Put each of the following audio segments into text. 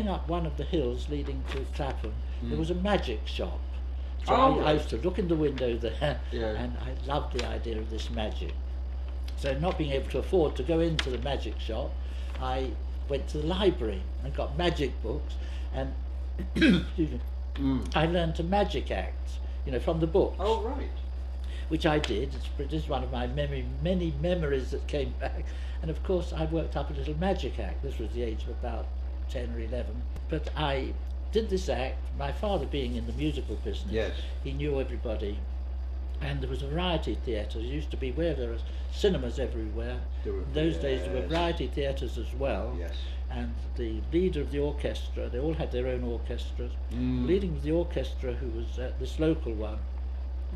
going up one of the hills leading to Clapham, there was a magic shop. So I used to look in the window there, and I loved the idea of this magic. So not being able to afford to go into the magic shop, I went to the library and got magic books, and excuse me, I learned to magic act, you know, from the books. Oh, right. Which I did. This is one of my many memories that came back. And of course I worked up a little magic act. This was the age of about 10 or 11. But I did this act, my father being in the musical business, he knew everybody. And there was a variety theatre. There used to be, where there were cinemas everywhere. In those days there were variety theatres as well. And the leader of the orchestra, they all had their own orchestras. Leading the orchestra, who was this local one,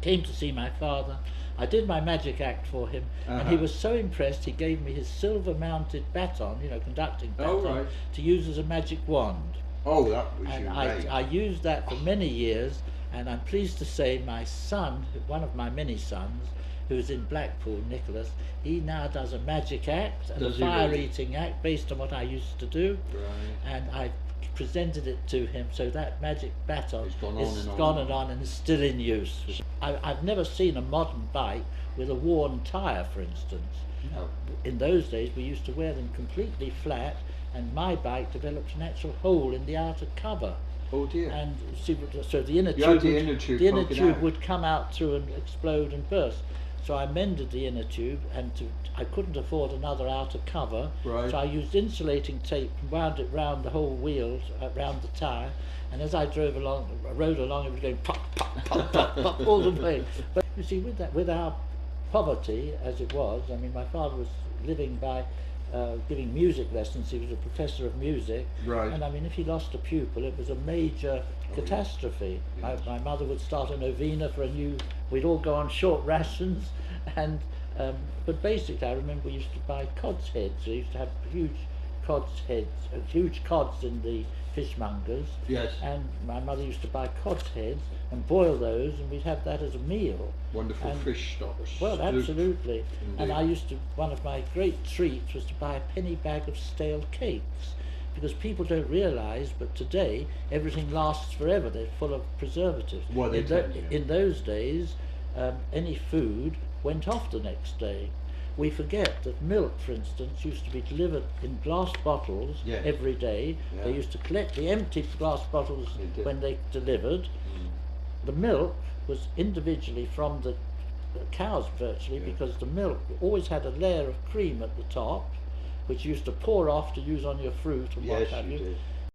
came to see my father. I did my magic act for him, and he was so impressed he gave me his silver-mounted baton, you know, conducting baton, to use as a magic wand. Oh, that was and great. I used that for many years, and I'm pleased to say my son, one of my many sons, who's in Blackpool, Nicholas, he now does a magic act and a fire-eating act based on what I used to do, and I've presented it to him, so that magic baton has gone on and is still in use. I've never seen a modern bike with a worn tyre, for instance. No. In those days we used to wear them completely flat, and my bike developed an actual hole in the outer cover. Oh dear. And so the inner tube would come out through and explode and burst. So I mended the inner tube, and I couldn't afford another outer cover, so I used insulating tape and wound it round the whole wheels, round the tyre, and as I rode along, it was going pop, pop, pop, pop, pop all the way. But you see, with our poverty as it was, I mean, my father was living by giving music lessons. He was a professor of music, and I mean, if he lost a pupil, it was a major catastrophe. My mother would start a novena for we'd all go on short rations, and but basically I remember we used to buy cod's heads. We used to have huge cod's in the fishmongers, and my mother used to buy cod's heads and boil those, and we'd have that as a meal. Wonderful fish stocks. Well, absolutely. And I used to, one of my great treats was to buy a penny bag of stale cakes, because people don't realise, but today everything lasts forever. They're full of preservatives. Well, in those days, any food went off the next day. We forget that milk, for instance, used to be delivered in glass bottles every day. They used to collect the empty glass bottles when they delivered. The milk was individually from the cows virtually, because the milk always had a layer of cream at the top, which you used to pour off to use on your fruit and what have you.